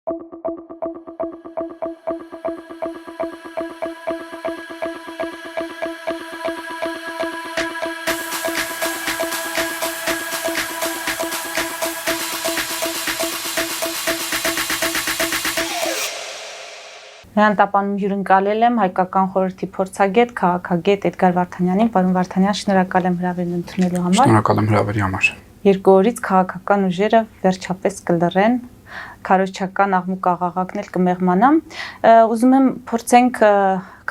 Նրան տապանում հյուրընկալել եմ հայկական խորհրդի փորձագետ, քաղաքագետ Էդգար Վարդանյանին, պարոն Վարդանյան, շնորհակալ եմ հրավերն ընդունելու համար։ Շնորհակալ եմ հրավերի համար։ Երկու օրից քաղաքական ուժերը վերջապես կլռեն, քարոզչական աղմուկ-աղաղակն էլ կմեղմանա։ Ուզում եմ փորձենք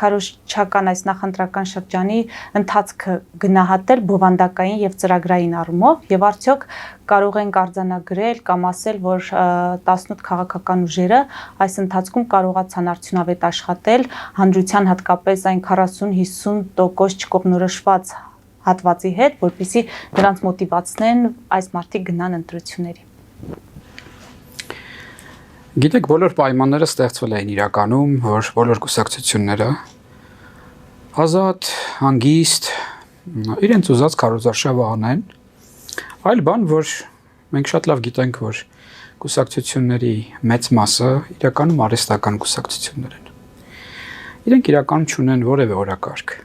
քարոզչական այս նախընտրական շրջանի ընթացքը գնահատել բովանդակային եւ ծրագրային առումով եւ արդյոք կարող ենք արձանագրել կամ ասել, որ 18 քաղաքական ուժերը այս ընթացքում կարողացան արդյունավետ աշխատել հանրության հատկապես այն 40-50% չկողմնորոշված հատվածի հետ, որպեսզի նրանց մոտիվացնեն այս մարդիկ գնան ընտրությունների։ Գիտեք, բոլոր պայմանները ստեղծվել էին իրականում, որ բոլոր կուսակցությունները ազատ, հանգիստ, իրենց ուզած քարոզարշավը անեն, այլ բան, որ մենք շատ լավ գիտենք, որ կուսակցությունների մեծ մասը իրականում արհեստական կուսակցություններ են։ Իրենք իրականում չունեն որևէ օրակարգ։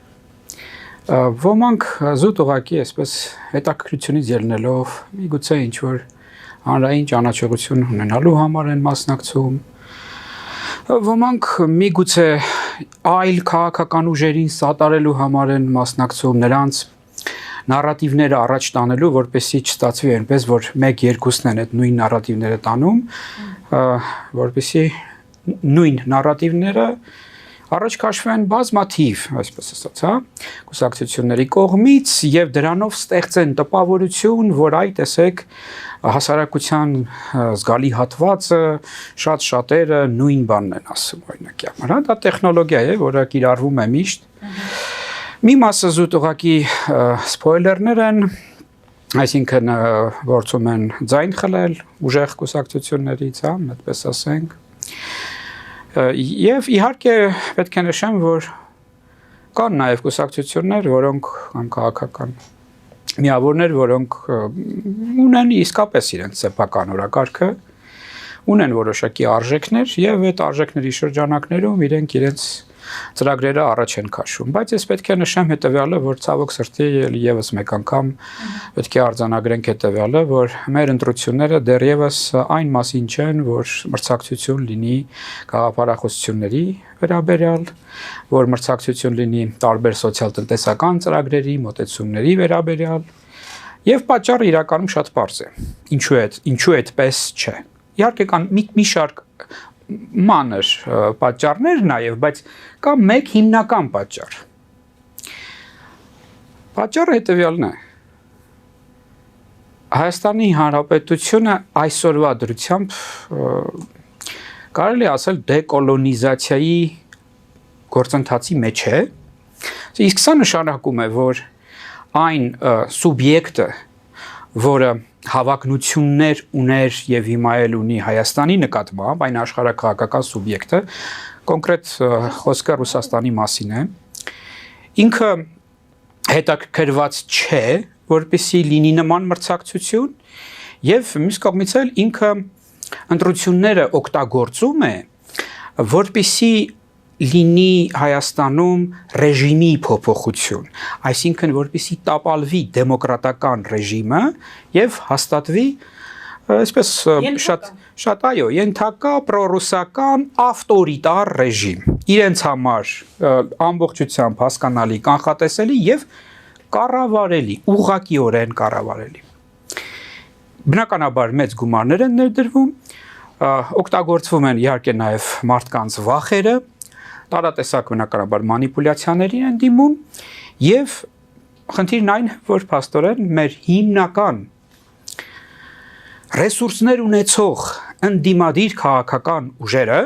Ոմանք զուտ ուղղակի այսպես հետաքրքրությունից ելնելով, միգուցե ինչ-որ հանրային ճանաչողություն ունենալու համար են մասնակցում, ոմանք միգուցե այլ քաղաքական ուժերին սատարելու համար են մասնակցում, նրանց նարատիվները առաջ տանելու, որպեսզի չստացվի այնպես, որ 1-2-ն են այդ նույն նարատիվները տանում, որպեսզի նույն նարատիվները առաջ քաշվեն բազմաթիվ, այսպես ասած, կուսակցությունների կողմից եւ դրանով ստեղծեն տպավորություն, որ այ տեսեք հասարակության զգալի հատվածը շատ շատերը նույն բանն են ասում, օրինակի համար, դա տեխնոլոգիա է, որը կիրառվում է միշտ։ Մի մասը զուտ ուղղակի սփոյլերներ են, այսինքն փորձում են ձայն խլել ուժեղ կուսակցություններից, այդպես ասենք։ Եվ իհարկե պետք է նշեմ, որ կան նաև կուսակցություններ, որոնք կամ քաղաքական միավորներ, որոնք ունեն իսկապես իրենց սեփական օրակարգը, ունեն որոշակի արժեքներ եւ այդ արժեքների շրջանակներում իրենք իրենց ծրագրերը առաջ են քաշում, բայց ես պետք է նշեմ հետեւյալը, որ ցավոք սրտի եւս մեկ անգամ պետք է արձանագրենք հետեւյալը, որ մեր ընտրությունները դեռևս այն մասին չեն, որ մրցակցություն լինի գաղափարախոսությունների վերաբերյալ, որ մրցակցություն լինի տարբեր սոցիալ-տնտեսական ծրագրերի, մոտեցումների վերաբերյալ, եւ պատճառը իրականում շատ պարզ է։ Ինչու այդպես չէ։ Իհարկե կան մի շարք մանր պատճառներ նաև, բայց կա մեկ հիմնական պատճառ։ Պատճառը հետևյալն է։ Հայաստանի Հանրապետությունը այսօրվա դրությամբ կարելի ասել դեկոլոնիզացիայի գործընթացի մեջ է։ Իսկ սա նշանակում է, որ այն սուբյեկտը, որը հավակնություններ ուներ եւ հիմա էլ ունի Հայաստանի նկատմամբ, այն աշխարհակաղակական սուբյեկտը, կոնկրետ խոսքը Ռուսաստանի մասին է, ինքը հետաքրքրված չէ, որպեսզի լինի նման մրցակցություն եւ մյուս կողմից էլ ինքը ընտրությունները օգտագործում է, որպեսզի լինի Հայաստանում ռեժիմի փոփոխություն, այսինքն որպեսզի տապալվի դեմոկրատական ռեժիմը եւ հաստատվի այսպես շատ այո, ենթակա պրոռուսական ավտորիտար ռեժիմ, իրենց համար ամբողջությամբ հասկանալի, կանխատեսելի եւ կառավարելի, ուղղակիորեն կառավարելի։ Բնականաբար մեծ գումարներ են ներդրվում, օգտագործվում են իհարկե նաեւ մարդկանց վախերը, տարատեսակ բնականաբար մանիպուլյացիաներին են դիմում եւ խնդիրն այն, որ փաստորեն մեր հիմնական ռեսուրսներ ունեցող ընդդիմադիր քաղաքական ուժերը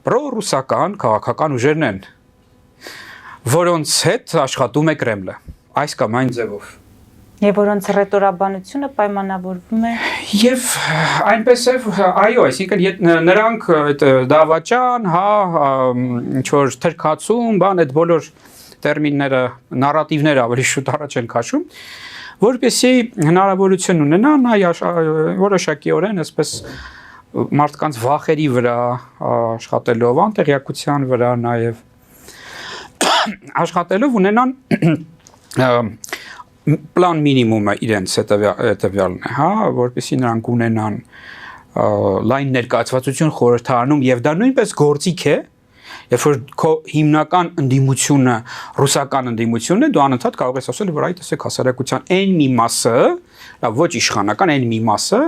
պրոռուսական քաղաքական ուժերն են, որոնց հետ աշխատում է Կրեմլը, այս կամ այն ձևով։ Եվ որոնց ռետորաբանությունը պայմանավորվում է եւ այնպես է, այո, այսինքն նրանք այդ դավաճան, ինչ որ թրքացում, բան այդ բոլոր տերմինները, նարատիվները ավելի շուտ առաջ են քաշում, որպեսզի հնարավորություն ունենան այ որոշակիորեն այսպես մարդկանց վախերի վրա աշխատելով, անտեղյակության վրա նաև աշխատելով ունենան պլան մինիմումը իրենց հետևյալն է, հա, որպեսզի նրանք ունենան լայն ներկայացվածություն խորհրդարանում եւ դա նույնպես գործիք է, երբ որ քո հիմնական ընդդիմությունը ռուսական ընդդիմությունն է, դու անընդհատ կարող ես ասել, որ այդ տեսեք հասարակության այն մի մասը, ոչ իշխանական այն մի մասը,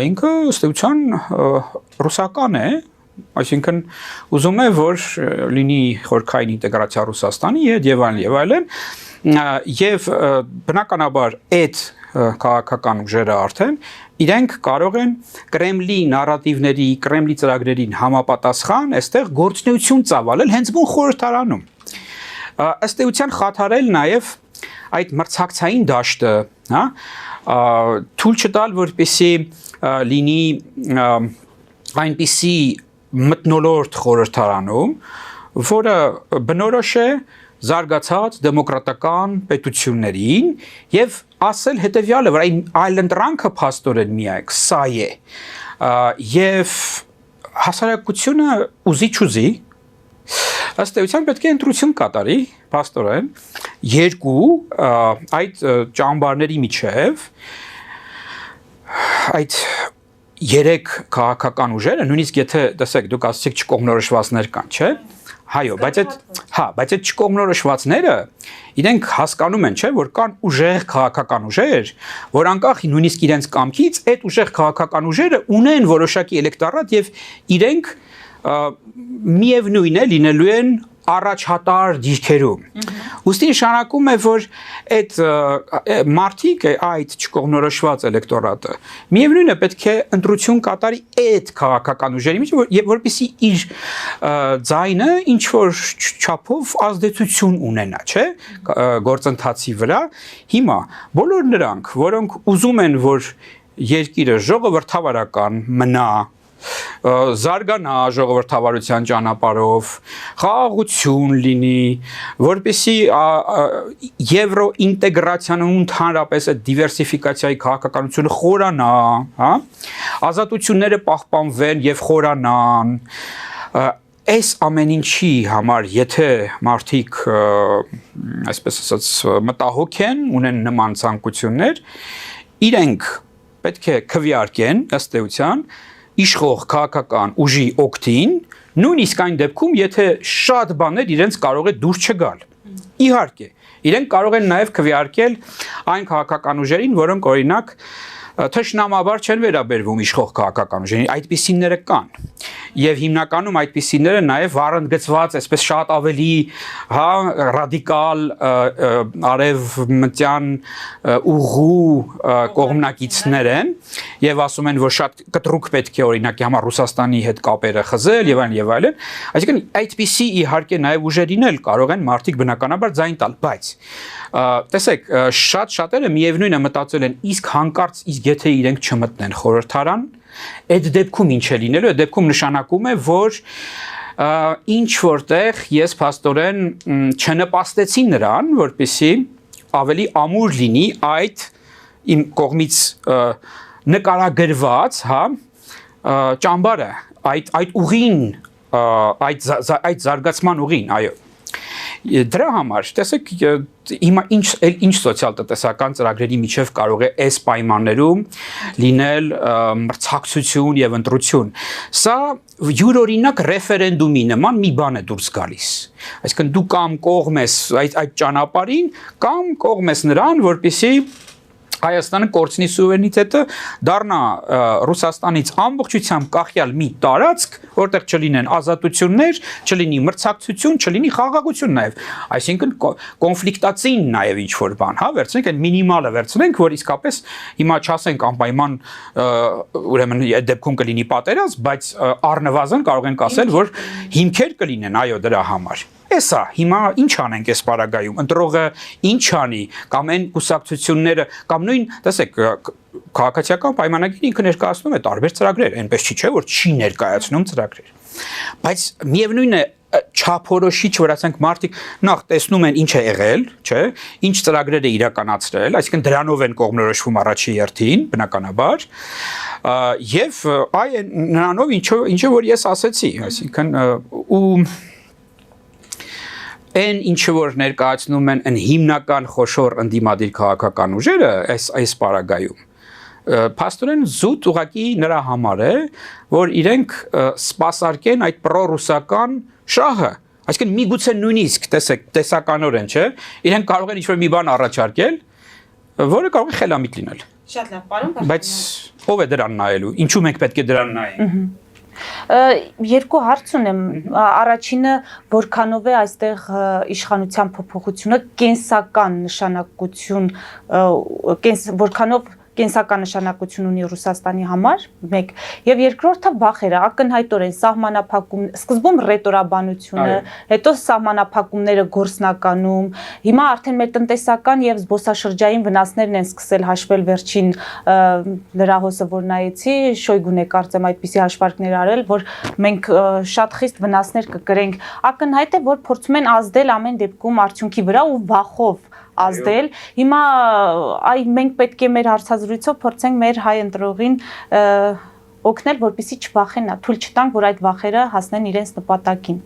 ինքը ըստ էության ռուսական է, այսինքն ուզում է, որ լինի խորքային ինտեգրացիա Ռուսաստանի հետ եւ այլն, եւ բնականաբար այդ քաղաքական ուժերը արդեն իրենք կարող են Կրեմլի նարատիվների, Կրեմլի ծրագրերին համապատասխան այստեղ գործունեություն ծավալել հենց բուն խորհրդարանում։ Ըստ էության խաթարել նաև այդ մրցակցային դաշտը, հա, թույլ չտալ, որպեսզի լինի այնպիսի մթնոլորտ խորհրդարանում, որը բնորոշ է զարգացած դեմոկրատական պետություններին եւ ասել հետեւյալը, որ այն այլընտրանքը փաստորեն միակ սա է եւ հասարակությունը ուզի ըստ էության պետք է ընտրություն կատարի փաստորեն երկու այդ ճամբարների միջև այդ երեք քաղաքական ուժերը նույնիսկ եթե տեսեք դուք ասացիք չկողմնորոշվածներ կան, չէ՞, հայո, բայց այդ չկողմնորոշվածները իրենք հասկանում են, չէ, որ կան ուժեղ քաղաքական ուժեր, որ անկախ նույնիսկ իրենց կամքից այդ ուժեղ քաղաքական ուժերը ունեն որոշակի էլեկտորատ եւ իրենք միևնույն է լինելու են առաջատար դիրքերում։ Ուստի նշանակում է, որ այդ մարդիկ այդ չկողմնորոշված էլեկտորատը միևնույն է պետք է ընտրություն կատարի այդ քաղաքական ուժերի մեջ, որպեսզի իր ձայնը ինչ որ չափով ազդեցություն ունենա, չէ, գործընթացի վրա։ Հիմա բոլոր նրանք, որոնք ուզում են, որ երկիրը ժողովրդավարական մնա, զարգանա ժողովրդավարության ճանապարհով, խաղաղություն լինի, որպեսզի եվրոինտեգրացիան ու ընդհանրապես այդ դիվերսիֆիկացիայի քաղաքականությունը խորանա, հա, ազատությունները պահպանվեն եւ խորանան, այս ամեն ինչի համար, եթե մարդիկ, այսպես ասած, մտահոգ են, ունեն նման ցանկություններ, իրենք պետք է քվեարկեն ըստ էության իշխող քաղաքական ուժի օգտին, նույնիսկ այն դեպքում, եթե շատ բաներ իրենց կարող է դուր չգալ։ Իհարկե, իրենք կարող են նաև քվեարկել այն քաղաքական ուժերին, որոնք օրինակ թշնամաբար չեն վերաբերվում իշխող քաղաքական ուժերին, այդպիսիները կան։ Եվ հիմնականում այդպիսիները նաև առընդգծված, այսպես շատ ավելի, հա, ռադիկալ արևմտյան ուղու կողմնակիցներ են եւ ասում են, որ շատ կտրուկ պետք է օրինակի համար Ռուսաստանի հետ կապերը խզել եւ այլն, այսինքն այդպիսի իհարկե նաև ուժերին էլ կարող են մարդիկ բնականաբար ձայն տալ, բայց տեսեք, շատերը միևնույն է մտածել են, իսկ հանկարծ իսկ եթե իրենք չմտնեն խորհրդարան, այդ դեպքում ինչ է լինելու, այդ դեպքում նշանակում է, որ ինչ որտեղ ես փաստորեն չնպաստեցի նրան, որպեսզի ավելի ամուր լինի այդ իմ կողմից նկարագրված, հա, ճամբարը, այդ ուղին, այդ զարգացման ուղին, այո։ Դրա համար, տեսեք, հիմա ինչ սոցիալ-տնտեսական ծրագրերի միջև կարող է այս պայմաններում լինել մրցակցություն եւ ընտրություն։ Սա յուրօրինակ ռեֆերենդումի նման մի բան է դուրս գալիս։ Այսինքն դու կամ կողմ ես այդ ճանապարհին, կամ կողմ ես նրան, որպեսզի Հայաստանը կորցնի սուվերենիտետը, դառնա Ռուսաստանից ամբողջությամբ կախյալ մի տարածք, որտեղ չլինեն ազատություններ, չլինի մրցակցություն, չլինի խաղաղություն նաև, այսինքն կոնֆլիկտացին նաև ինչ որ բան, հա, վերցնենք այն մինիմալը վերցնենք, որ իսկապես հիմա չասենք անպայման ուրեմն այդ դեպքում կլինի պատերազմ, բայց առնվազն կարող ենք ասել, որ հիմքեր կլինեն, այո, դրա համար։ Էսա, հիմա ինչ անենք այս պարագայում, ընտրողը ինչ անի, կամ այն կուսակցությունները, կամ նույն, տեսեք, քաղաքացիական պայմանագիրը ինքը ներկայացնում է տարբեր ծրագրեր, այնպես չի, չէ, որ չի ներկայացնում ծրագրեր։ Բայց միևնույն է, չափորոշիչ, որ ասենք մարդիկ նախ տեսնում են ինչ է եղել, չէ, ինչ ծրագրեր է իրականացրել, այսինքն դրանով են կողմնորոշվում առաջի հերթին, բնականաբար, եւ այ նրանով ինչը որ ես ասեցի, այսինքն ու այն ինչը որ ներկայացնում են հիմնական խոշոր ընդդիմադիր քաղաքական ուժերը այս պարագայում Փաստորեն զուտ ուղակի նրա համար է, որ իրենք սպասարկեն այդ պրոռուսական շահը, այսինքն միգուցե նույնիսկ տեսեք տեսականորեն, չէ, իրենք կարող են ինչ-որ մի բան առաջարկել, որը կարող է խելամիտ լինել։ Շատ լավ, պարոն, բայց ով է դրան նայելու, ինչու մենք պետք է դրան նայենք։ Երկու հարց ունեմ, առաջինը որքանով է այստեղ իշխանության փոփոխությունը կենսական նշանակություն, որքանով կենսական նշանակություն ունի Ռուսաստանի համար, մեկ, եւ երկրորդը վախերը, ակնհայտորեն սահմանափակում, սկզբում ռետորաբանությունը, հետո սահմանափակումները գործնականում, հիմա արդեն մեր տնտեսական եւ զբոսաշրջային վնասներն են սկսել հաշվել վերջին լրահոսը, որ նայեցի, Շոյգուն է կարծեմ այդպիսի հաշվարկներ արել, որ մենք շատ խիստ վնասներ կկրենք, ակնհայտ է, որ փորձում են ազդել ամեն դեպքում արդյունքի վրա ու վախով ազդել, հիմա այ մենք պետք է մեր հարցազրույցով փորձենք մեր հայ ընտրողին օգնել, որպեսզի չվախենա, թույլ չտանք, որ այդ վախերը հասնեն իրենց նպատակին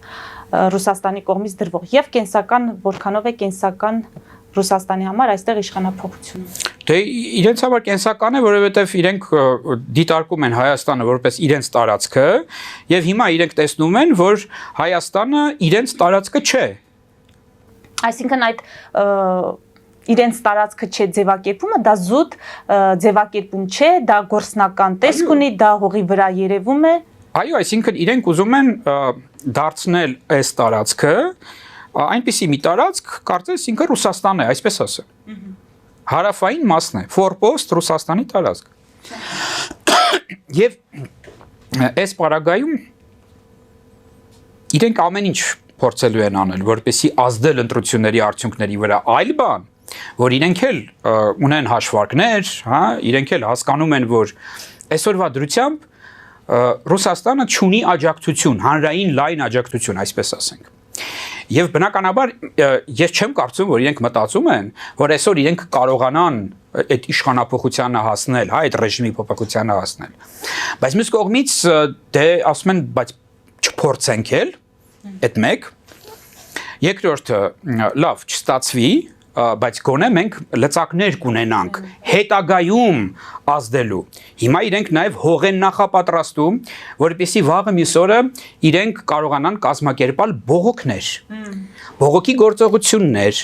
Ռուսաստանի կողմից դրվող եւ կենսական, որքանով է կենսական Ռուսաստանի համար այստեղ իշխանափոխությունը։ Դե իրենց համար կենսական է, որովհետեւ իրենք դիտարկում են Հայաստանը որպես իրենց տարածքը եւ հիմա իրենք տեսնում են, որ Հայաստանը իրենց տարածքը չէ։ Այսինքն այդ իրենց տարածքը չէ ձևակերպումը, դա զուտ ձևակերպում չէ, դա գործնական տեսք ունի, դա հողի վրա երևում է։ Այո, այսինքն իրենք ուզում են դարձնել այս տարածքը այնպիսի մի տարածք, կարծես ինքը Ռուսաստան է, այսպես ասեմ։ Հարավային մասն է, ֆորպոստ Ռուսաստանի տարածք։ Եվ այս պարագայում իրենք ամեն ինչ փորձելու են անել, որպեսզի ազդել ընտրությունների արդյունքների վրա, այլ բան, որ իրենք էլ ունեն հաշվարկներ, հա, իրենք էլ հասկանում են, որ այսօրվա դրությամբ Ռուսաստանը չունի աջակցություն, հանրային լայն աջակցություն, այսպես ասենք։ Եվ բնականաբար ես չեմ կարծում, որ իրենք մտածում են, որ այսօր իրենք կարողանան այդ իշխանափոխությանը հասնել, հա, այդ ռեժիմի փոփոխությանը հասնել։ Բայց մյուս կողմից դե ասում են, բայց չփորձենք էլ Այդ մեկ, երկրորդը լավ չստացվի, բայց գոնե մենք լծակներ կունենանք հետագայում ազդելու։ Հիմա իրենք նաև հող են նախապատրաստում, որպեսզի վաղը մյուս օրը իրենք կարողանան կազմակերպալ բողոքներ, բողոքի գործողություններ,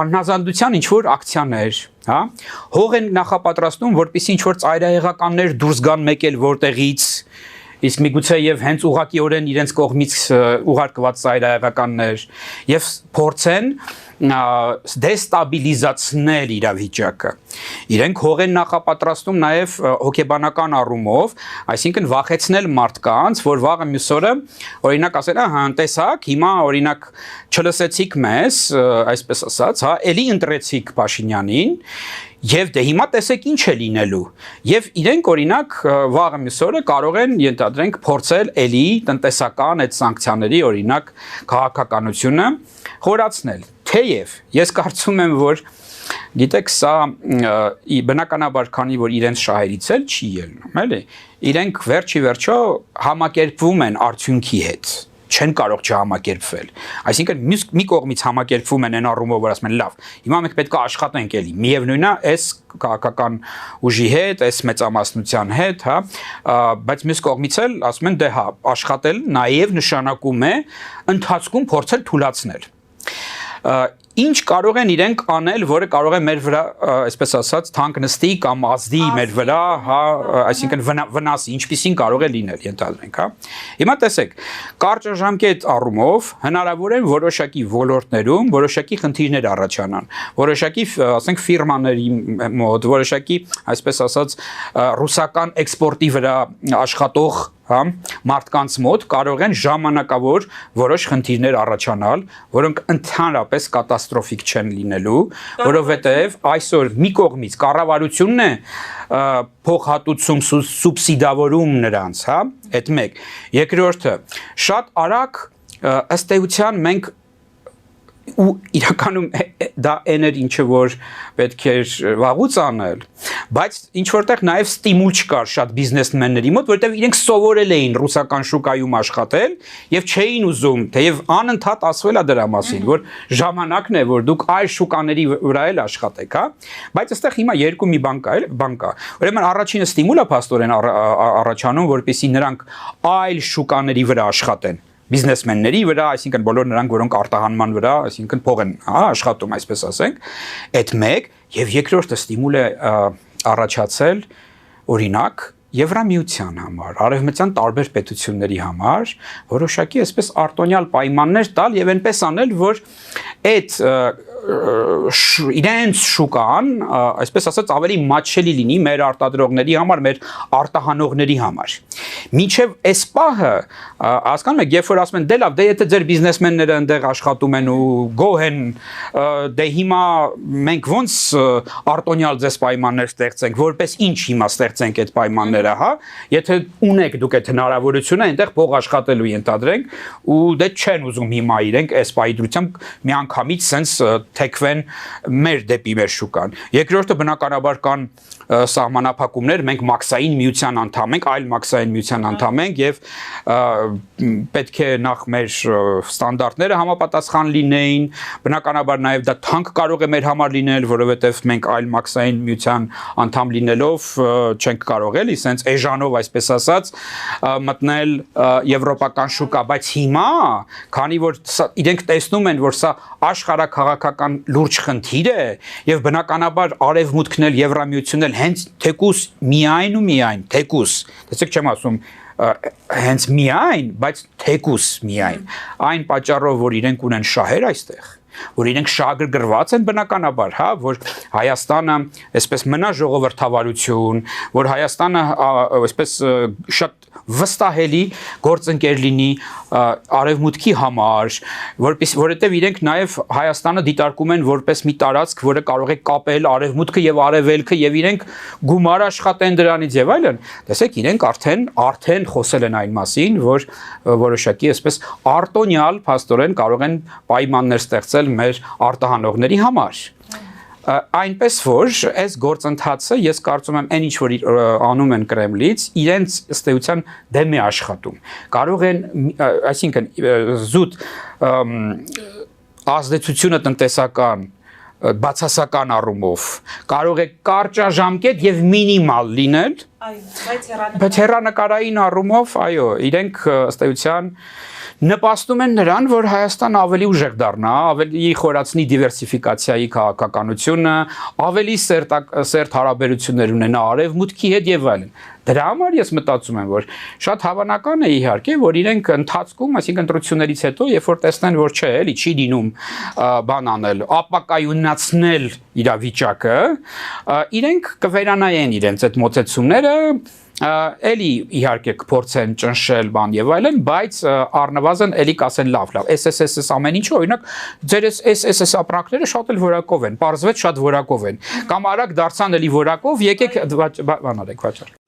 անհնազանդության ինչ-որ ակցիաներ, հա, հող են նախապատրաստում, որպեսզի ինչ-որ ծայրահեղականներ դուրս գան մեկ էլ որտեղից Իսկ միգուցե եւ հենց ուղղակիորեն իրենց կողմից ուղարկված ծայրահեղականներ եւ փորձեն դեստաբիլիզացնել իրավիճակը։ Իրենք հող են նախապատրաստում նաեւ հոգեբանական առումով, այսինքն վախեցնել մարդկանց, որ վաղը մյուս օրը օրինակ ասեն, ահա, տեսակ, հիմա օրինակ չլսեցիք մեզ, այսպես ասած, հա, էլի ընտրեցիք Փաշինյանին Եվ դե հիմա տեսեք ինչ է լինելու։ Եվ իրենք օրինակ վաղը մյուս օրը կարող են ենթադրենք փորձել էլի տնտեսական այդ սանկցիաների օրինակ քաղաքականությունը խորացնել։ Թեև ես կարծում եմ, որ գիտեք, սա բնականաբար քանի որ իրենց շահերից էլ չի ելնում, էլի։ Իրենք վերջի վերջո համակերպվում են արդյունքի հետ չեն կարող չհամակերպվել։ Այսինքն մի կողմից համակերպվում են այն առումով, որ ասում են լավ, հիմա մենք պետք է աշխատենք էլի։ Միևնույնն է, այս քաղաքական ուժի հետ, այս մեծամասնության հետ, հա, բայց մյուս կողմից էլ ասում են դե հա, աշխատել նաև նշանակում է ընթացքում փորձել թուլացնել։ Ինչ կարող են իրենք անել, որը կարող է մեր վրա, այսպես ասած, թանկ նստի կամ ազդի մեր վրա, հա, այսինքն վնասի, ինչպիսին կարող է լինել, ենթադրենք, հա։ Հիմա տեսեք, կարճաժամկետ առումով հնարավոր է որոշակի ոլորտներում որոշակի խնդիրներ առաջանան, որոշակի, ասենք, ֆիրմաների մոտ, որոշակի, այսպես ասած, ռուսական էքսպորտի վրա աշխատող հա մարդկանց մոտ կարող են ժամանակավոր որոշ խնդիրներ առաջանալ, որոնք ընդհանրապես կատաստրոֆիկ չեն լինելու, որովհետև այսօր մի կողմից կառավարությունն է փոխհատուցում սուբսիդավորում նրանց, հա, այդ մեկ։ Երկրորդը շատ արագ ըստ էության մենք ու իրականում դա այն էր ինչը որ պետք էր վաղուց անել, բայց ինչ որտեղ նաև ստիմուլ չկար շատ բիզնեսմենների մոտ, որովհետև իրենք սովորել էին ռուսական շուկայում աշխատել եւ չէին ուզում, թեև անընդհատ ասվել է դրա մասին, որ ժամանակն է, որ դուք այլ շուկաների վրա էլ աշխատեք, հա, բայց այստեղ հիմա երկու մի բան կա, ուրեմն առաջինը ստիմուլ է փաստորեն առաջանում, որպեսզի նրանք այլ շուկաների վրա աշխատեն բիզնեսմենների վրա, այսինքն բոլոր նրանք, որոնք արտահանման վրա, այսինքն փող են աշխատում, այսպես ասենք, այդ մեկ եւ երկրորդը ստիմուլ է առաջացել օրինակ Եվրամիության համար, արևմտյան տարբեր պետությունների համար, որոշակի այսպես արտոնյալ պայմաններ տալ եւ այնպես անել, որ այդ իրենց շուկան, այսպես ասած, ավելի մատչելի լինի մեր արտադրողների համար, մեր արտահանողների համար։ Մինչև այս պահը, հասկանում եք, երբ որ ասում են, դե լավ, դե եթե ձեր բիզնեսմենները այնտեղ աշխատում են ու գոհ են, դե հիմա մենք ոնց արտոնյալ ձեզ պայմաններ ստեղծենք, որպես ինչ հիմա ստեղծենք այդ պայմանները, հա, եթե ունեք դուք այդ հնարավորությունը, այնտեղ փող աշխատելու ենթադրենք ու դե չեն ուզում հիմա իրենք այս պայդրությամբ միանգամից sense թեքվեն մեր դեպի մեր շուկան։ Երկրորդը բնականաբար կան սահմանափակումներ, մենք մաքսային միության անդամ ենք, այլ մաքսային միության անդամ ենք եւ պետք է նախ մեր ստանդարտները համապատասխան լինեին, բնականաբար նաեւ դա թանկ կարող է մեր համար լինել, որովհետեւ մենք այլ մաքսային միության անդամ լինելով չենք կարող էլի, sense էժանով այսպես ասած մտնել եվրոպական շուկա, բայց հիմա, քանի որ իրենք տեսնում են, որ սա աշխարհաքաղաքական լուրջ խնդիր է եւ բնականաբար արևմուտքն էլ Եվրամիությունն էլ հենց թեկուս միայն ու միայն թեկուս, տեսեք չեմ ասում հենց միայն, բայց թեկուս միայն, այն պատճառով որ իրենք ունեն շահեր այստեղ, որ իրենք շահագրգռված են բնականաբար, հա, որ Հայաստանը այսպես մնա ժողովրդավարություն, որ Հայաստանը այսպես շատ վստահելի գործընկեր լինի արևմուտքի համար, որովհետև իրենք նաև Հայաստանը դիտարկում են որպես մի տարածք, որը կարող է կապել արևմուտքը եւ արևելքը եւ իրենք գումար աշխատեն դրանից եւ այլն։ Տեսեք, իրենք արդեն խոսել են այն մասին, որ որոշակի այսպես արտոնյալ փաստորեն կարող են պայմաններ ստեղծել մեր արտահանողների համար։ Այնպես որ այս գործընթացը ես կարծում եմ այն ինչ որ անում են Կրեմլից իրենց ըստ էության դեմ է աշխատում կարող են այսինքն զուտ ազդեցությունը տնտեսական բացասական առումով կարող է կարճաժամկետ եւ մինիմալ լինել բայց հեռանկարային առումով այո իրենք ըստ էության նպաստում են նրան, որ Հայաստանը ավելի ուժեղ դառնա, ավելի խորացնի դիվերսիֆիկացիայի քաղաքականությունը, ավելի սերտ հարաբերություններ ունենա արևմուտքի հետ եւ այլն։ Դրա համար ես մտածում եմ, որ շատ հավանական է իհարկե, որ իրենք ընթացքում, այսինքն ընտրություններից հետո, երբ որ տեսնեն, որ չէ, էլի չի դինում բան անել, ապակայունացնել իրավիճակը, իրենք կվերանայեն իրենց այդ մոտեցումները էլի իհարկե կփորձեն ճնշել բան եւ այլն, բայց առնվազն էլի կասեն լավ, SSS ամեն ինչը, օրինակ ձեր SSS ապրանքները շատ էլ որակով են, պարզվեց շատ որակով են, կամ արագ դարձան էլի որակով, եկեք բան արեք, վաճառ։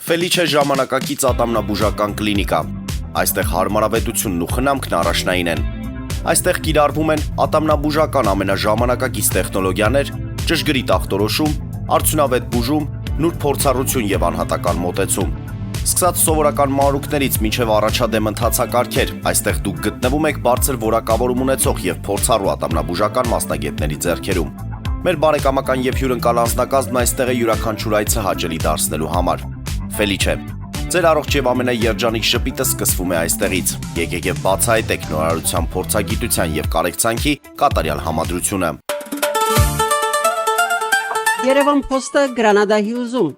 Ֆելիչե ժամանակակից ատամնաբուժական կլինիկա։ Այստեղ հարմարավետությունն ու խնամքն առաջնային են։ Այստեղ կիրառվում են ատամնաբուժական ամենաժամանակակից տեխնոլոգիաներ, ճշգրիտ ախտորոշում, արդյունավետ բուժում, նուրբ փորձառություն եւ անհատական մոտեցում։ Սկսած սովորական մանրուքներից մինչև առաջադեմ ընթացակարգեր, այստեղ դուք գտնվում եք բարձր որակավորում ունեցող եւ փորձառու ատամնաբուժական մասնագետների ձեռքերում։ Մեր բարեկամական եւ հյուրընկալ անձնակազմն այստեղ է յուրաքանչյուր այցը հաճելի դարձնելու համար։ Ֆելիչե, ձեր առողջ եւ ամենաերջանիկ շպիտը սկսվում է այստեղից։ Եկեք եւ բացահայտեք նորարարության փորձագիտության եւ կարեկցանքի կատարյալ համադրությունը։ Երևան Փոստը Գրանադայի ուզում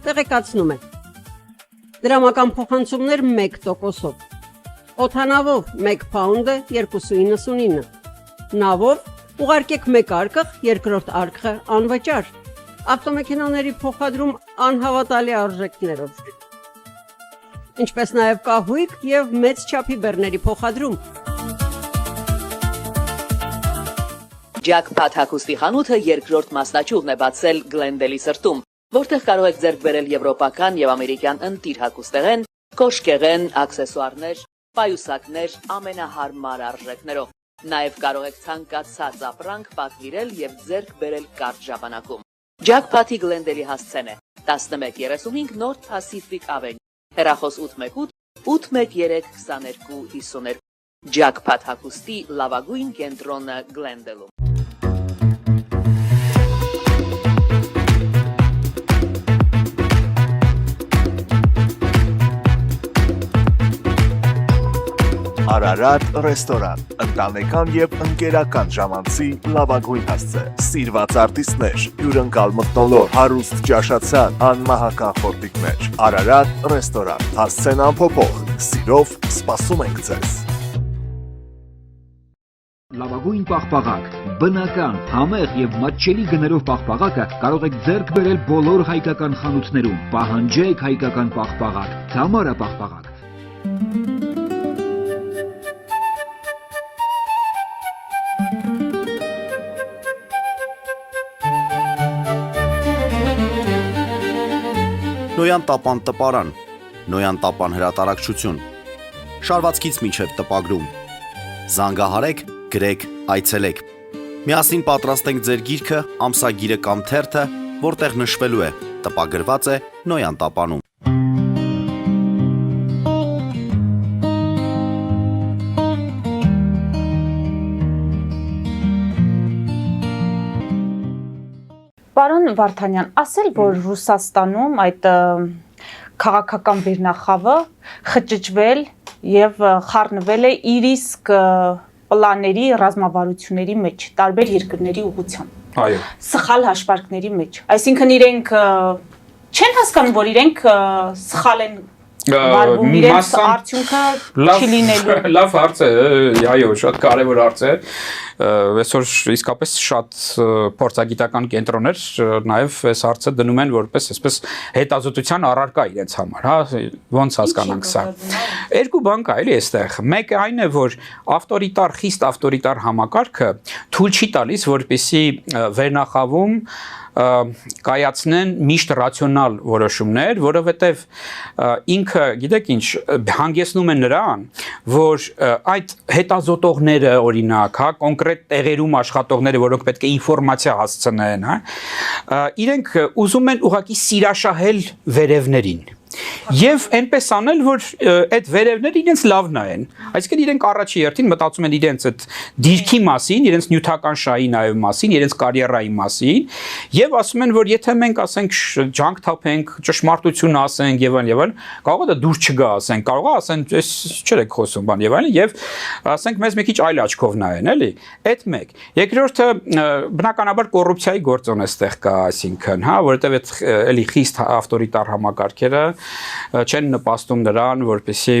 տեղեկացնում է։ Դրամական փոխանցումներ 1%-ով։ Օդանավով 1 փաունդը 2.99։ Նավով ուղարկեք 1 արկղ, երկրորդ արկղը անվճար։ Ավտոմեքենաների փոխադրում անհավատալի արժեքներով։ Ինչպես նաև կահույք եւ մեծ չափի բեռների փոխադրում։ Jackpot հագուստի խանութը երկրորդ մասնաճյուղն է բացել Գլենդելի սրտում, որտեղ կարող եք ձեռք բերել եվրոպական եւ ամերիկյան ընտիր հագուստեղեն, կոշկեղեն, աքսեսուարներ, պայուսակներ ամենահարմար արժեքներով։ Նաեւ կարող եք ցանկացած ապրանք պատվիրել եւ ձեռք բերել կարճ ժամանակում։ Jackpot-ի Գլենդելի հասցեն է 1135 North Pacific Avenue, հեռախոս 818 813 2252 Jackpot հագուստի լավագույն կենտրոնը Գլենդելում։ Արարատ ռեստորան, ընտանեկան եւ ընկերական ժամանցի լավագույն հասցե, սիրված արտիստներ, հյուրընկալ մթնոլորտ, հարուստ ճաշացան, անմահական խորտիկներ։ Արարատ ռեստորան, հասցեն անփոփոխ, սիրով սպասում ենք ձեզ։ Լավագույն պաղպաղակ, բնական, համեղ եւ մատչելի գներով պաղպաղակը կարող եք ձեռք բերել բոլոր հայկական խանութներում։ Պահանջեք հայկական պաղպաղակ, Թամարա պաղպաղակ։ Նոյան տապան տպարան, Նոյան տապան հրատարակչություն, շարվածքից մինչև տպագրում, զանգահարեք, գրեք, այցելեք, միասին պատրաստենք ձեր գիրքը, ամսագիրը կամ թերթը, որտեղ նշվելու է, տպագրված է Նոյան տապանում։ Պարոն Վարդանյան, ասել, որ Ռուսաստանում այդ քաղաքական բեռնախավը խճճվել եւ խառնվել է իր իսկ պլանների, ռազմավարությունների մեջ, տարբեր երկրների ուղղությամբ։ Այո։ Սխալ հաշվարկների մեջ։ Այսինքն իրենք չեն հասկանում, որ իրենք սխալ են վարվում, իրենց արդյունքը չի լինելու։ Լավ հարց է, այո, շատ կարևոր հարց է։ Այսօր իսկապես շատ փորձագիտական կենտրոններ նաև այս հարցը դնում են որպես այսպես հետազոտության առարկա իրենց համար, հա, ոնց հասկանանք սա։ Երկու բան կա էլի այստեղ։ Մեկը այն է, որ ավտորիտար, խիստ ավտորիտար համակարգը թույլ չի տալիս, որպեսզի վերնախավում կայացնեն միշտ ռացիոնալ որոշումներ, որովհետև ինքը, գիտեք ինչ, հանգեցնում է նրան, որ այդ հետազոտողները, օրինակ, հա, կոնկրետ տեղերում աշխատողները, որոնք պետք է ինֆորմացիա հասցնեն, հա, իրենք ուզում են ուղղակի սիրաշահել վերևներին։ Եվ այնպես անել, որ այդ վերևները իրենց լավ նայեն։ Այսինքն իրենք առաջի հերթին մտածում են իրենց այդ դիրքի մասին, իրենց նյութական շահի նաև մասին, իրենց կարիերայի մասին, եւ ասում են, որ եթե մենք ասենք ջանք թափենք, ճշմարտություն ասենք եւ այլն, կարող է դա դուր չգա, ասենք, կարող է ասեն, այս չեք խոսում բան եւ այլն, եւ ասենք մեզ մի քիչ այլ աչքով նայեն, էլի։ Այդ մեկ։ Երկրորդը բնականաբար կոռուպցիայի գործոն էստեղ կա, այսինքն, հա, որովհետեւ այդ էլի խիստ ավտորիտար համակարգերը չեն նպաստում նրան, որպեսզի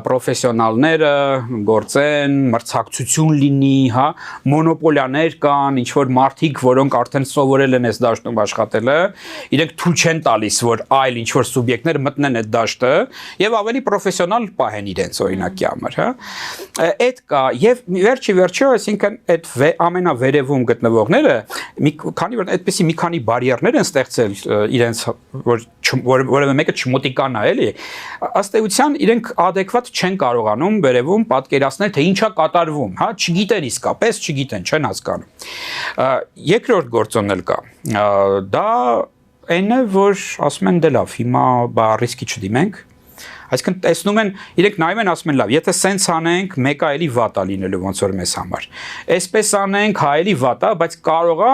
պրոֆեսիոնալները գործեն, մրցակցություն լինի, հա, մոնոպոլիաներ կան, ինչ որ մարդիկ, որոնք արդեն սովորել են այս դաշտում աշխատելը, իրենք թույլ չեն տալիս, որ այլ ինչ որ սուբյեկտներ մտնեն այդ դաշտը եւ ավելի պրոֆեսիոնալ պահեն իրենց օրինակի համար, հա։ Այդ կա եւ վերջի, այսինքն այդ ամենավերևում գտնվողները քանի որ այդպեսի մի քանի բարիերներ են ստեղծել իրենց, որ որևէ մեկը չմոտիկանա, էլի, ըստ էության իրենք adekvat չեն կարողանում վերևում պատկերացնել, թե ինչա կատարվում, հա, չգիտեն իսկապես, չգիտեն, չեն հասկանում։ Երկրորդ գործոն էլ կա։ Դա այն է, որ ասում են դե լավ, հիմա ռիսկի չդիմենք։ Այսինքն տեսնում են, իրենք նայում են, ասում են լավ, եթե սենց անենք, մեկը էլի վատ է լինելու ոնց որ մեզ համար։ Այսպես անենք, հա էլի վատ է, բայց կարող է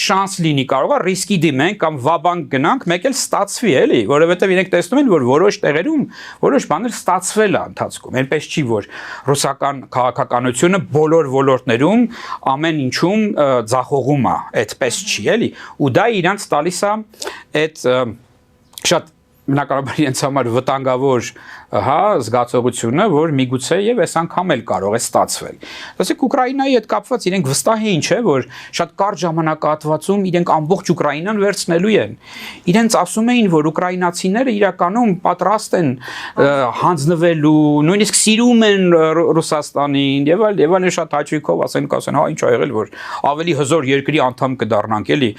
շանս լինի, կարող է ռիսկի դիմենք կամ վաբանկ գնանք, մեկ էլ ստացվի, էլի, որովհետև իրենք տեսնում են, որ որոշ տեղերում որոշ բաներ ստացվել է ընթացքում։ Այնպես չի, որ ռուսական քաղաքականությունը բոլոր ոլորտներում ամեն ինչում ձախողում է, այդպես չի, էլի։ Ու դա իրանց տալիս է այդ շատ բնականաբար իրենց համար վտանգավոր զգացողությունը, որ միգուցե եւ այս անգամ էլ կարող է ստացվել։ Ասեք Ուկրաինայի հետ կապված իրենք վստահ էին, չէ, որ շատ կարճ ժամանակահատվածում իրենք ամբողջ Ուկրաինան վերցնելու են։ Իրենց ասում էին, որ ուկրաինացիները իրականում պատրաստ են հանձնվելու, նույնիսկ սիրում են Ռուսաստանին եւ այլ շատ հաճույքով ասեն, հա ինչ ա եղել, որ ավելի հզոր երկրի անդամ կդառնանք, էլի,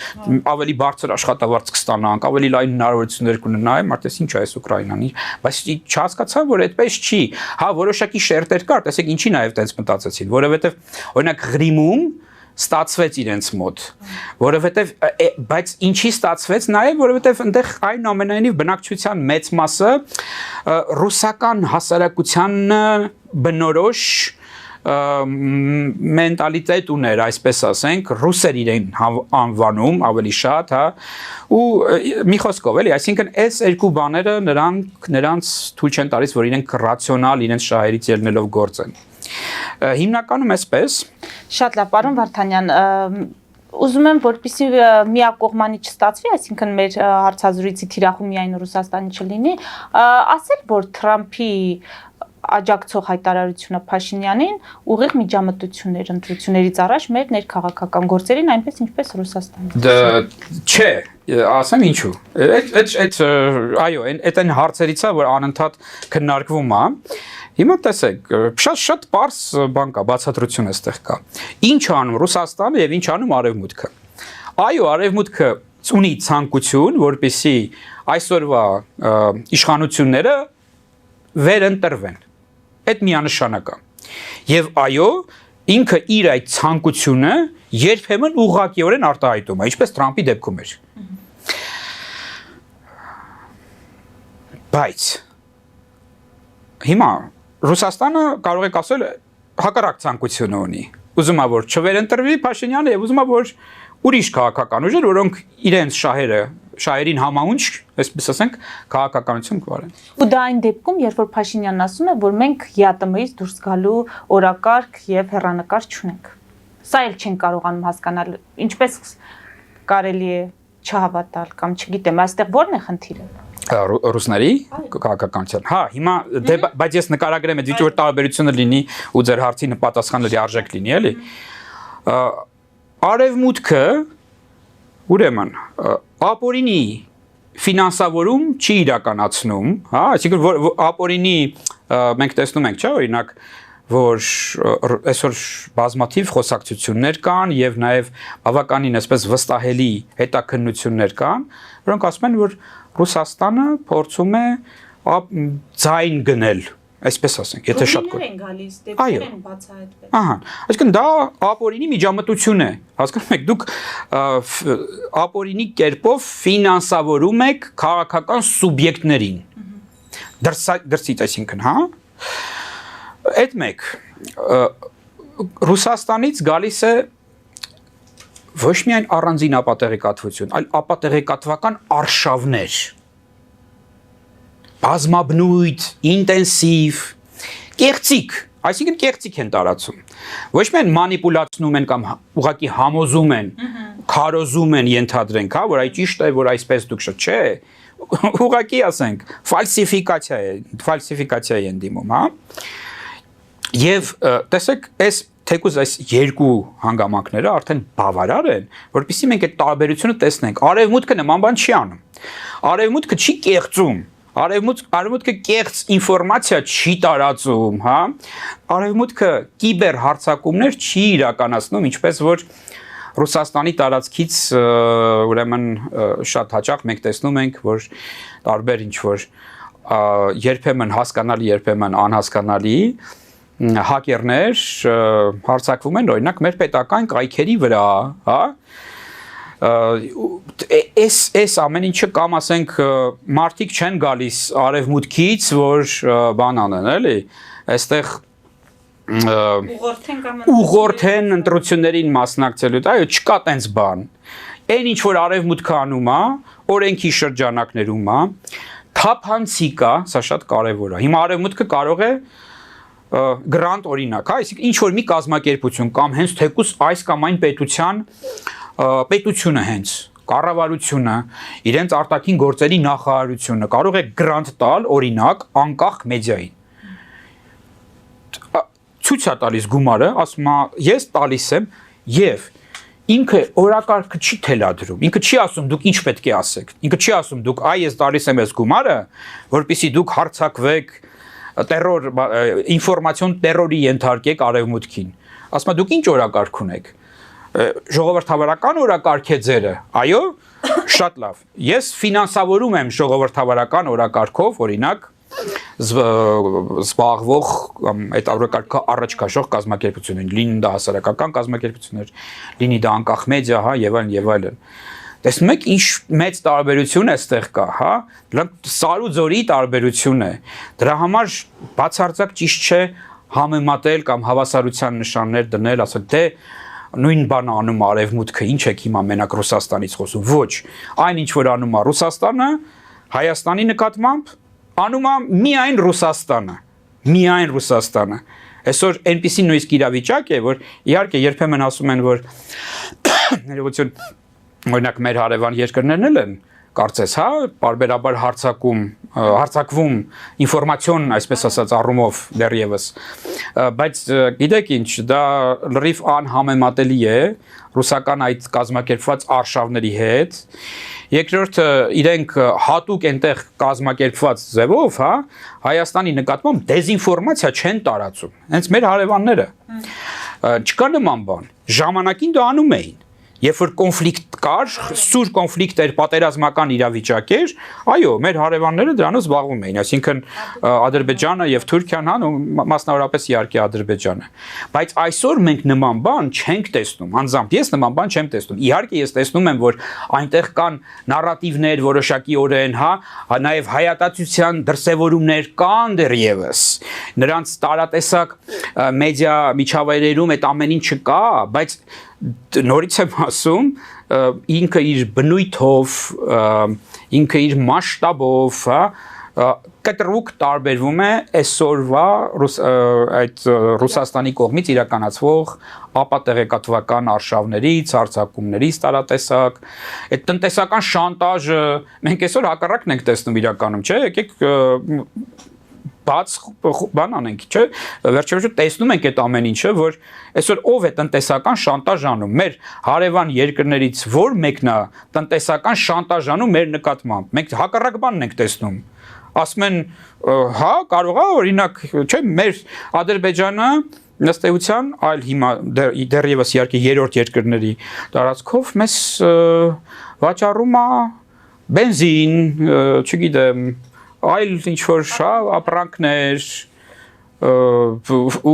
ավելի բարձր աշխատավարձ կստանանք, ավելի լայն հնարավորություններ կունենանք, մարդես ինչ է այս Ուկրաինան, բայց չհասկացա, որ այդպես չի։ Հա, որոշակի շերտեր կար, տեսեք ինչի նաև այդպես մտածեցին, որովհետև օրինակ Ղրիմում ստացվեց իրենց մոտ, որովհետև բայց ինչի ստացվեց, նաև որովհետև այնտեղ այնուամենայնիվ բնակչության մեծ մասը ռուսական հասարակության բնորոշ մենտալիտետ ուներ, այսպես ասենք, ռուսեր իրեն անվանում ավելի շատ, հա, ու մի խոսքով էլի, այսինքն այս երկու բաները նրանց թույլ չեն տալիս, որ իրենք ռացիոնալ իրենց շահերից ելնելով գործեն։ Հիմնականում այսպես։ Շատ լավ, պարոն Վարդանյան, ուզում եմ, որպեսզի միակողմանի չստացվի, այսինքն մեր հարցազրույցի թիրախում միայն Ռուսաստանի չլինի, ասել, որ Թրամփի աջակցող հայտարարությունը Փաշինյանին ուղիղ միջամտություններ ընտրություններից առաջ մեր ներքաղաքական գործերին, այնպես ինչպես Ռուսաստանը։ Չէ, ասեմ ինչու։ Այո, այդ այն հարցերից է, որ անընդհատ քննարկվում է։ Հիմա տեսեք, շատ պարզ բան կա, բացատրություն այստեղ կա։ Ինչ անում Ռուսաստանը եւ ինչ անում Արևմուտքը։ Այո, Արևմուտքը ունի ցանկություն, որպեսզի այսօրվա իշխանությունները վերընտրվեն։ Այդ միանշանակ է։ Եվ այո, ինքը իր այդ ցանկությունը երբեմն ուղղակիորեն արտահայտում է, ինչպես Թրամփի դեպքում էր։ Բայց հիմա Ռուսաստանը կարող եք ասել հակառակ ցանկություն ունի։ Ուզում է որ չվերընտրվի Փաշինյանը եւ ուզում է որ ուրիշ քաղաքական ուժեր, որոնք իրենց շահերին համաունչ, այսպես ասենք, քաղաքականություն կվարեն։ Ու դա այն դեպքում, երբ որ Փաշինյանն ասում է, որ մենք ԵԱՏՄ-ից դուրս գալու օրակարգ եւ հեռանկար չունենք։ Սա էլ չեն կարողանում հասկանալ, ինչպես կարելի է չհավատալ կամ չգիտեմ, այստեղ ո՞րն է խնդիրը։ Ռուսների քաղաքականության։ Հա, հիմա բայց ես նկարագրեմ այդ վիճակի տարբերությունը լինի ու ձեր հարցին պատասխանը լիարժեք լինի, էլի։ Արևմուտքը ուրեմն ապօրինի ֆինանսավորում չի իրականացնում, հա, այսինքն ապօրինի մենք տեսնում ենք, չէ՞, օրինակ, որ այսօր բազմաթիվ խոսակցություններ կան եւ նաեւ բավականին այսպես վստահելի հետաքննություններ կան, որոնք ասում են, որ Ռուսաստանը փորձում է ձայն գնել, այսպես ասենք, եթե շատ կոչ։ Են գալիս, դեպքեր են բացահայտվել։ Ահա, այսինքն դա ապօրինի միջամտություն է։ Հասկանում եք, դուք ապօրինի կերպով ֆինանսավորում եք քաղաքական սուբյեկտներին։ Դրսից, այսինքն, հա։ Այդ մեկ Ռուսաստանից գալիս է ոչ միայն առանձին ապատեղեկատվություն, այլ ապատեղեկատվական արշավներ, բազմաբնույթ, ինտենսիվ, կեղծիք, այսինքն կեղծիք են տարածում, ոչ միայն մանիպուլացնում են կամ ուղղակի համոզում են, քարոզում են ենթադրենք, հա, որ այ ճիշտ է, որ այսպես դուք շատ չէ, ուղղակի ասենք, ֆալսիֆիկացիա են դիմում, հա, եւ տեսեք, թեկուզ այս երկու հանգամանքները արդեն բավարար են, որպեսզի մենք այդ տարբերությունը տեսնենք։ Արևմուտքը նման բան չի անում։ Արևմուտքը չի կեղծում։ Արևմուտքը կեղծ ինֆորմացիա չի տարածում, հա։ Արևմուտքը կիբեր հարձակումներ չի իրականացնում, ինչպես որ Ռուսաստանի տարածքից ուրեմն շատ հաճախ մենք տեսնում ենք, որ տարբեր ինչ որ երբեմն հասկանալի, երբեմն անհասկանալի հակերներ հարձակվում են օրինակ մեր պետական կայքերի վրա, հա, այս ամեն ինչը կամ ասենք մարդիկ չեն գալիս արևմուտքից, որ բան անեն, էլի, այստեղ ուղղորդեն ընտրություններին մասնակցելու, այո, չկա տենց բան։ Այն ինչ որ արևմուտքը անում է, օրենքի շրջանակներում է, թափանցիկ է, սա շատ կարևոր է։ Հիմա արևմուտքը կարող է գրանտ օրինակ, հա, այսինքն ինչ որ մի կազմակերպություն կամ հենց թեկուս այս կամ այն պետության պետությունը հենց կառավարությունը, իրենց արտաքին գործերի նախարարությունը կարող է գրանտ տալ, օրինակ, անկախ մեդիային։ Ցույց է տալիս գումարը, ասում է, ես տալիս եմ եւ ինքը օրակարգը չի թելադրում, ինքը չի ասում դուք ինչ պետք է ասեք, ինքը չի ասում դուք այ ես տալիս եմ այս գումարը, որպեսզի դուք հարձակվեք տերոր ինֆորմացիոն տերորի ենթարկեք արևմուտքին։ Ասում է դուք ինչ օրակարգ ունեք։ Ժողովրդավարական օրակարգ է ձերը։ Այո, շատ լավ։ Ես ֆինանսավորում եմ ժողովրդավարական օրակարգով, օրինակ զբաղվող այդ օրակարգը առաջ քաշող կազմակերպություններ, լինի դա հասարակական կազմակերպություններ, լինի դա անկախ մեդիա, հա, եւ այլն եւ այլն։ Տեսնում եք ինչ մեծ տարբերություն է այստեղ կա, հա, սար ու ձորի տարբերություն է։ Դրա համար բացարձակ ճիշտ չէ համեմատել կամ հավասարության նշաններ դնել, ասել դե նույն բանը անում արևմուտքը, ինչ եք հիմա մենակ Ռուսաստանից խոսում։ Ոչ, այն ինչ որ անում է Ռուսաստանը, Հայաստանի նկատմամբ անում է միայն Ռուսաստանը, միայն Ռուսաստանը։ Այսօր այնպիսի նույնիսկ իրավիճակ է, որ իհարկե երբեմն ասում են, որ ներողություն, օրինակ մեր հարևան երկրներն են, կարծես, հա, բարբերաբար հարձակվում ինֆորմացիոն, այսպես ասած, առումով դեռևս, բայց գիտեք ինչ, դա լրիվ անհամեմատելի է ռուսական այդ կազմակերպված արշավների հետ։ Երկրորդը իրենք հատուկ այնտեղ կազմակերպված ձևով, հա, Հայաստանի նկատմամբ դեզինֆորմացիա չեն տարածում։ Հենց մեր հարևանները։ Չկա նման բան։ Ժամանակին դա անում էին։ Երբ որ կոնֆլիկտ կար, սուր կոնֆլիկտ էր, պատերազմական իրավիճակ էր, այո, մեր հարևանները դրանով զբաղվում էին, այսինքն Ադրբեջանը եւ Թուրքիան, հա, մասնավորապես իհարկե Ադրբեջանը։ Բայց այսօր մենք նման բան չենք տեսնում, անձամբ ես նման բան չեմ տեսնում։ Իհարկե ես տեսնում եմ, որ այնտեղ կան նարատիվներ որոշակիորեն, հա, նաեւ հայատացության դրսևորումներ կան դեռևս։ Նրանց տարատեսակ մեդիա միջավայրերում այդ ամեն ինչը կա, բայց նորից եմ ասում, ինքը իր բնույթով, ինքը իր մասշտաբով, հա, կտրուկ տարբերվում է այսօրվա այդ Ռուսաստանի կողմից իրականացվող ապատեղեկատվական արշավներից, հարձակումներից տարատեսակ, այդ տնտեսական շանտաժը մենք այսօր հակառակն ենք տեսնում իրականում, չէ՞, եկեք բաց բան անենք, չէ՞, վերջերս տեսնում ենք այդ ամեն ինչը, որ այսօր ով է տնտեսական շանտաժ անում, մեր հարևան երկրներից որ մեկն է տնտեսական շանտաժ անում մեր նկատմամբ, մենք հակառակ բանն ենք տեսնում, ասում են, հա, կարող է, օրինակ, չէ, մեր Ադրբեջանը ըստ էության, այլ հիմա դեռևս իհարկե երրորդ երկրների տարածքով մեզ վաճառում է բենզին, չգիտեմ, այլ ինչ-որ ապրանքներ ու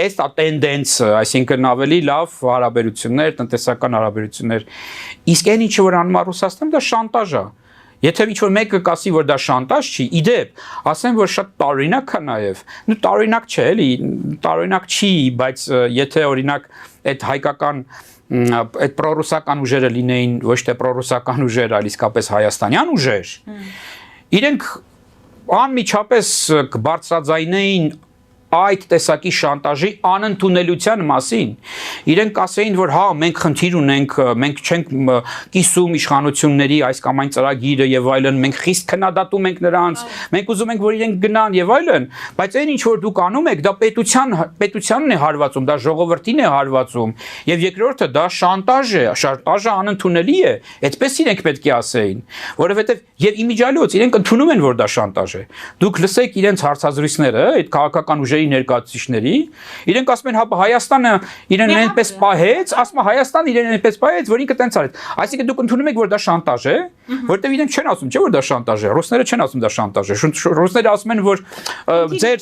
այս տենդենսը, այսինքն ավելի լավ հարաբերություններ, տնտեսական հարաբերություններ, իսկ այն ինչը որ անում է Ռուսաստանը, դա շանտաժ է։ Եթե ինչ-որ մեկը կասի, որ դա շանտաժ չի, իդեպ, ասեմ, որ շատ տարօրինակ է նաև, նու տարօրինակ չէ, էլի, տարօրինակ չի, բայց եթե օրինակ այդ հայկական այդ պրոռուսական ուժերը լինեին ոչ թե պրոռուսական ուժեր, այլ իսկապես հայաստանյան ուժեր, իրենք անմիջապես կբարձրաձայնեին այդ տեսակի շանտաժի անընդունելության մասին։ Իրենք ասեին, որ հա, մենք խնդիր ունենք, մենք չենք կիսում իշխանությունների այս կամ այն ծրագիրը եւ այլն, մենք խիստ քննադատում ենք նրանց, մենք ուզում ենք, որ իրենք գնան եւ այլն, բայց այն ինչ որ դուք անում եք, դա պետությանն է հարվածում, դա ժողովրդին է հարվածում, եւ երկրորդը դա շանտաժ է, շանտաժը անընդունելի է, այդպես իրենք պետք է ասեին, որովհետեւ եւ իմիջիալոց իրենք ընդունում են, որ դա շանտաժ է։ Դուք լսեք իրենց հարցազրույցները, այդ քաղաքական ուժերի ներկայացուցիչների, իրենք ասում են, հա, Հայաստանը իրեն այնպես պահեց, ասում է Հայաստանը իրեն այնպես պահեց, որ ինքը տենց արեց։ Այսինքն դուք ընդունում եք, որ դա շանտաժ է, որտեղ իրենք չեն ասում, չէ՞ որ դա շանտաժ է։ Ռուսները չեն ասում դա շանտաժ է։ Ռուսները ասում են, որ ձեր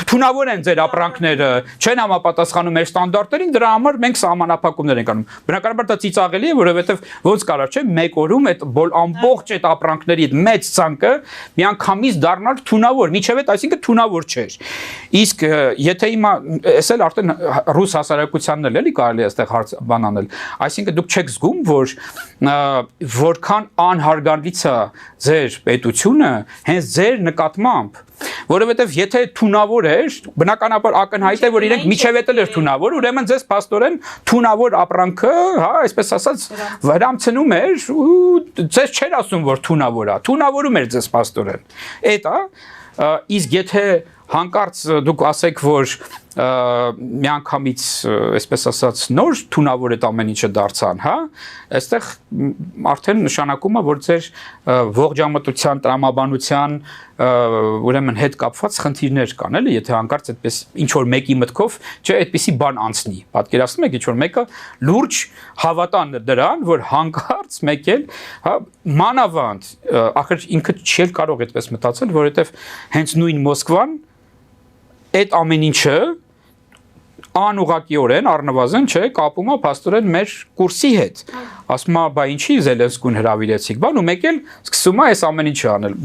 թունավոր են ձեր ապրանքները, չեն համապատասխանում մեր ստանդարտներին, դրա համար մենք սահմանափակումներ ենք անում։ Բնականաբար դա ծիծաղելի է, որովհետև ոնց կարող չէ մեկ օրում այդ ամբողջ այդ ապրանքների այդ մեծ ցանկը միանգամից դառնալ թունավոր, միջև այդ այսինքն թունավոր չէր։ Իսկ եթե հիմա էս էլ արդեն ռուս հասարակությանն էլ էլի կարելի է այստեղ բան անել, այսինքն դուք չեք զգում, որ որքան անհարգալից է ձեր պետությունը հենց ձեր նկատմամբ, որովհետև եթե թունավոր էր, բնականաբար ակնհայտ է, որ իրենք միջևետել էր թունավոր, ուրեմն ձեզ փաստորեն թունավոր ապրանքը, հա, այսպես ասած, վրամցնում էր ու ձեզ չէր ասում, որ թունավոր է, թունավորում էր ձեզ փաստորեն։ Էդ է, իսկ եթե հանկարծ դուք ասեք, որ միանգամից, այսպես ասած, նոր թունավոր այդ ամեն ինչը դարձան, հա, այստեղ արդեն նշանակում է, որ ձեր ողջամտության, տրամաբանության, ուրեմն հետ կապված խնդիրներ կան, էլի, եթե հանկարծ այդպես ինչ որ մեկի մտքով, չէ, այդպիսի բան անցնի։ Պատկերացնում եք, ինչ որ մեկը լուրջ հավատան դրան, որ հանկարծ մեկ էլ, հա, մանավանդ, ախր ինքը չի կարող այդպես մտածել, որովհետև հենց նույն Մոսկվան այդ ամեն ինչը անուղղակիորեն առնվազն չէ կապում է փաստորեն մեր կուրսի հետ։ Ասում է, բա ինչի Զելենսկուն հրավիրեցիք, բան ու մեկ էլ սկսում է այս ամեն ինչը անել։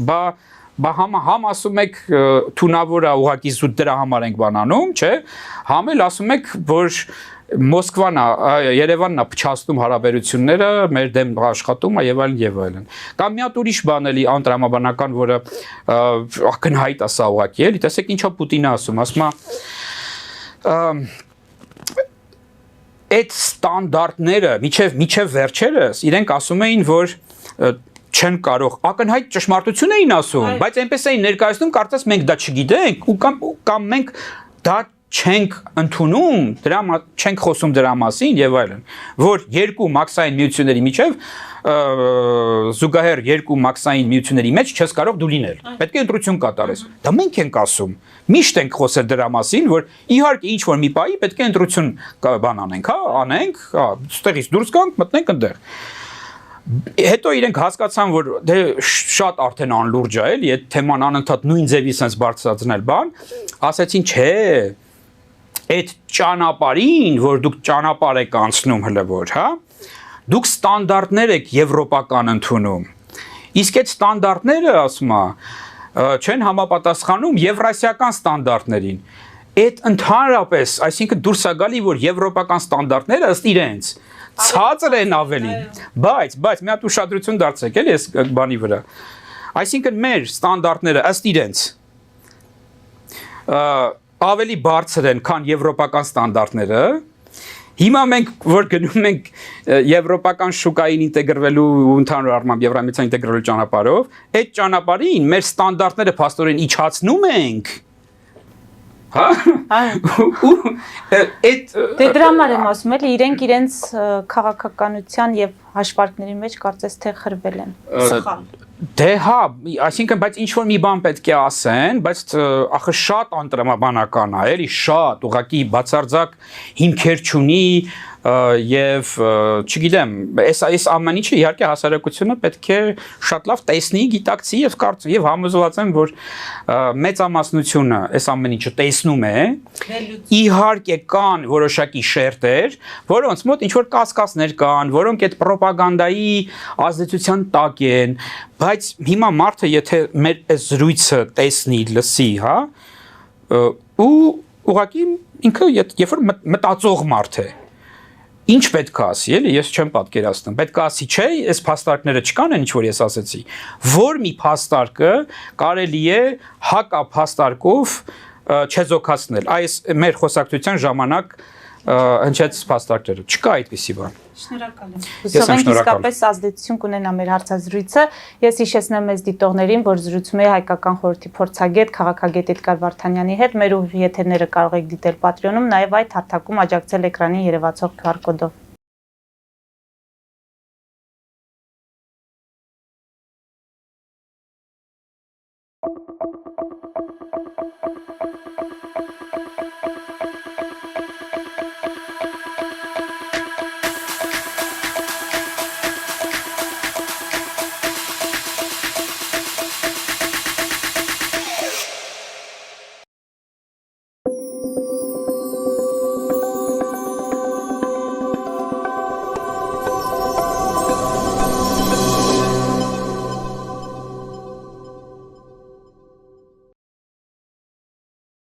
Բա համ ասում եք թունավոր է ուղղակի զուտ դրա համար ենք բան անում, չէ՞։ Համ էլ ասում եք, որ Մոսկվան է, Երևանն է փչացնում հարաբերությունները, մեր դեմ աշխատում է եւ այլն եւ այլն։ Կամ մի հատ ուրիշ բան էլի անտրամաբանական, որը ակնհայտ է սա ուղղակի, էլի, տեսեք ինչա Պուտինը ասում է, այդ ստանդարտները միջև վերջերս իրենք ասում էին, որ չեն կարող, ակնհայտ ճշմարտություն էին ասում, բայց այնպես էին ներկայացնում, կարծես մենք դա չգիտենք ու կամ մենք դա չենք ընդունում, չենք խոսում դրա մասին եւ այլն, որ երկու մաքսային միությունների միջև զուգահեռ երկու մաքսային միությունների մեջ չես կարող դու լինել։ Պետք է ընտրություն կատարես։ Դա մենք ենք ասում։ Միշտ ենք խոսել դրա մասին, որ իհարկե ինչ որ մի բայի պետք է ընտրություն բան անենք, հա, անենք, հա, ստեղից դուրս գանք, մտնենք այնտեղ։ Հետո իրենք հասկացան, որ դե շատ արդեն անլուրջ է, էլի, այդ թեման անընդհատ նույն ձևի sense բարձրացնել բան, ասեցին, չէ, այդ ճանապարհին, որ դուք ճանապարհ եք անցնում հələ որ, հա, դուք ստանդարտներ եք եվրոպական ընդունում։ Իսկ այդ ստանդարտները, ասում է, չեն համապատասխանում եվրասիական ստանդարտներին։ Այդ ընդհանրապես, այսինքն դուրս է գալի, որ եվրոպական ստանդարտները ըստ իրենց ցածր են ավելին, բայց մի հատ ուշադրություն դարձրեք, էլի, այս բանի վրա։ Այսինքն մեր ստանդարտները ըստ իրենց ավելի բարձր են, քան եվրոպական ստանդարտները։ Հիմա մենք որ գնում ենք եվրոպական շուկային ինտեգրվելու ու ընդհանուր առմամբ Եվրամիության ինտեգրվելու ճանապարհով, այդ ճանապարհին մեր ստանդարտները փաստորեն իջացնում ենք։ Հա։ Դե դրա համար եմ ասում, էլի իրենք իրենց քաղաքականության եւ հաշվարկների մեջ կարծես թե խրվել են։ Սխալ։ Դե հա, այսինքն բայց ինչ որ մի բան պետք է ասեն, բայց ախր շատ անտրամաբանական է, էլի շատ, ուղղակի բացարձակ հիմքեր չունի եւ չգիտեմ, այս ամեն ինչը իհարկե հասարակությունը պետք է շատ լավ տեսնի, գիտակցի եւ կարծի եւ համոզված եմ, որ մեծամասնությունը այս ամեն ինչը տեսնում է։ Իհարկե կան որոշակի շերտեր, որոնց մոտ ինչ որ կասկածներ կան, որոնք այդ ռոպագանդայի ազդեցության տակ են, բայց հիմա մարդը եթե մեր այս զրույցը տեսնի, լսի, հա, ու ուղղակի ինքը երբ որ մտածող մարդ է, ինչ պետք է ասի, էլի, ես չեմ պատկերացնում, պետք է ասի, չէ, այս փաստարկները չկան, ինչ որ ես ասեցի, որ մի փաստարկը կարելի է հակափաստարկով չեզոքացնել, այս մեր խոսակցության ժամանակ հնչեց փաստարկները, չկա այդպիսի բան։ Շնորհակալ եմ։ Հուսով ենք իսկապես ազդեցություն կունենա մեր հարցազրույցը։ Ես հիշեցնեմ մեզ դիտողներին, որ զրուցում էի Հայկական խորհրդի փորձագետ, քաղաքագետ Էդգար Վարդանյանի հետ։ Մեր եթերները կարող եք դիտել Patreon-ում, նաև այդ հարթակում աջակցել էկրանին երևացող QR կոդով։